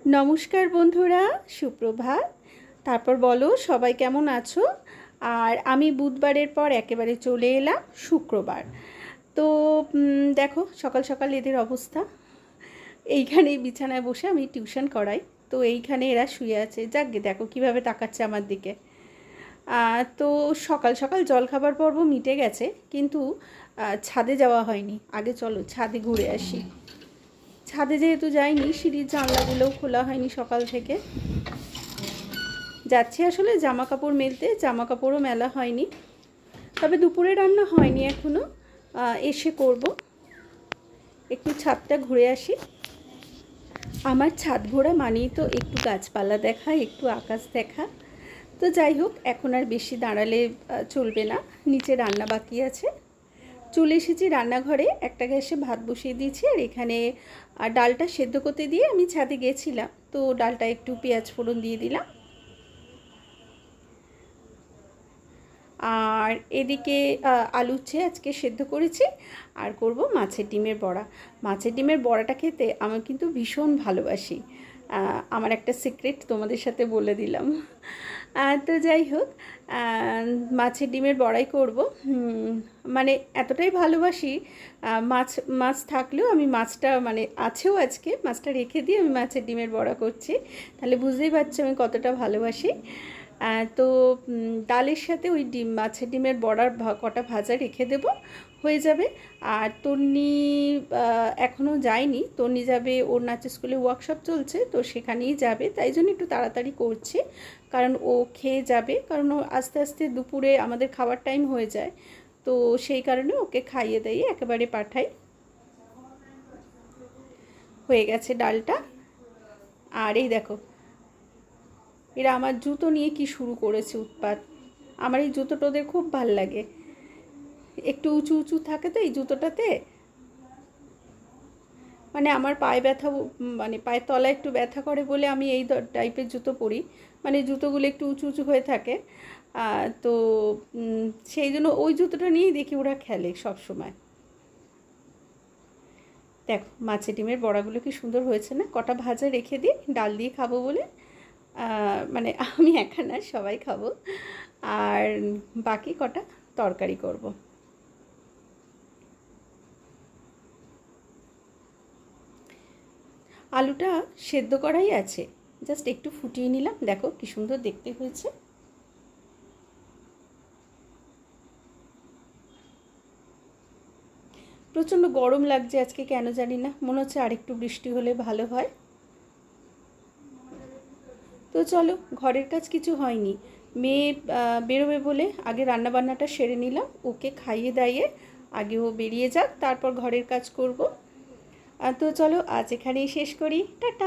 नमस्कार बंधुरा सुप्रभात। तारपर बोलो सबाई केमन आछो। और आमी बुधबारेर पर एकेबारे चले एलाम शुक्रबार। तो देखो सकाल सकाल एদের अवस्था এইখানে বিছানায় বসে আমি টিউশন করাই। তো এইখানে এরা শুয়ে আছে। যাকগে দেখো কিভাবে তাকাচ্ছে আমার দিকে। তো সকাল সকাল জলখাবার পর্ব মিটে গেছে, কিন্তু ছাদে যাওয়া হয়নি। আগে চলো ছাদে ঘুরে আসি। ছাদে যেহেতু যাইনি, সিঁড়ির জানলাগুলোও খোলা হয়নি সকাল থেকে। যাচ্ছি আসলে জামা কাপড় মেলতে, জামা কাপড়ও মেলা হয়নি। তবে দুপুরে রান্না হয়নি এখনও, এসে করব। একটু ছাদটা ঘুরে আসি। আমার ছাদ ঘোরা মানেই তো একটু গাছপালা দেখা, একটু আকাশ দেখা। তো যাই হোক, এখন আর বেশি দাঁড়ালে চলবে না। নিচে রান্না বাকি আছে। চলে এসেছি রান্নাঘরে। একটা গ্যাসে ভাত বসিয়ে দিয়েছি, আর এখানে ডালটা সেদ্ধ করতে দিয়ে আমি ছাদে গেছিলাম। তো ডালটা একটু পেঁয়াজ ফোড়ন দিয়ে দিলাম। আর এদিকে আলু উচ্ছে আজকে সেদ্ধ করেছি, আর করব মাছের ডিমের বড়া। মাছের ডিমের বড়াটা খেতে আমি কিন্তু ভীষণ ভালোবাসি। আমার একটা সিক্রেট তোমাদের সাথে বলে দিলাম। তো যাই হোক, মাছের ডিমের বড়াই করব। মানে এতটাই ভালোবাসি, মাছ থাকলেও আমি মাছটা মানে আছেও, আজকে মাছটা রেখে দিয়ে আমি মাছের ডিমের বড়া করছি। তাহলে বুঝতেই পারছি আমি কতটা ভালোবাসি। তো ডালের সাথে ওই মাছের ডিমের বড়ার কটা ভাজা রেখে দেব, হয়ে যাবে। আর তন্নি এখনও যায়নি। তন্নি যাবে, ওর নাচের স্কুলে ওয়ার্কশপ চলছে, তো সেখানেই যাবে। তাই জন্য একটু তাড়াতাড়ি করছি, কারণ ও খেয়ে যাবে। কারণ ও আস্তে আস্তে দুপুরে আমাদের খাবার টাইম হয়ে যায়। তো সেই কারণে ওকে খাইয়ে দিয়ে একেবারে পাঠাই। হয়ে গেছে ডালটা। আর এই দেখো, এরা আমার জুতো নিয়ে কি শুরু করেছে উৎপাত। আমার এই জুতোটা ওদের খুব ভাল লাগে, একটু উঁচু উঁচু থাকে তো এই জুতোটাতে। মানে আমার পায়ে ব্যথা, মানে পায়ের তলায় একটু ব্যথা করে বলে আমি এই টাইপের জুতো পরি। মানে জুতোগুলো একটু উঁচু উঁচু হয়ে থাকে। তো সেই জন্য ওই জুতোটা নিয়েই দেখি ওরা খেলে সব সময়। দেখো মাছের ডিমের বড়াগুলো কি সুন্দর হয়েছে না। কটা ভাজা রেখে দিই, ডাল দিয়ে খাবো বলে। মানে আমি একা না, সবাই খাবো। আর বাকি কটা তরকারি করব। আলুটা সেদ্ধ করাই আছে, জাস্ট একটু ফুটিয়ে নিলাম। দেখো কি সুন্দর দেখতে হয়েছে। প্রচণ্ড গরম লাগছে আজকে, কেন জানি না। মনে হচ্ছে আরেকটু বৃষ্টি হলে ভালো হয়। তো চলো, ঘরের কাজ কিছু হয়নি। মেয়ে বেরোবে বলে আগে রান্নাবান্নাটা সেরে নিলাম। ওকে খাইয়ে দাইয়ে আগে ও বেরিয়ে যাক, তারপর ঘরের কাজ করব। তো চলো আজ এখানেই শেষ করি। টাটা।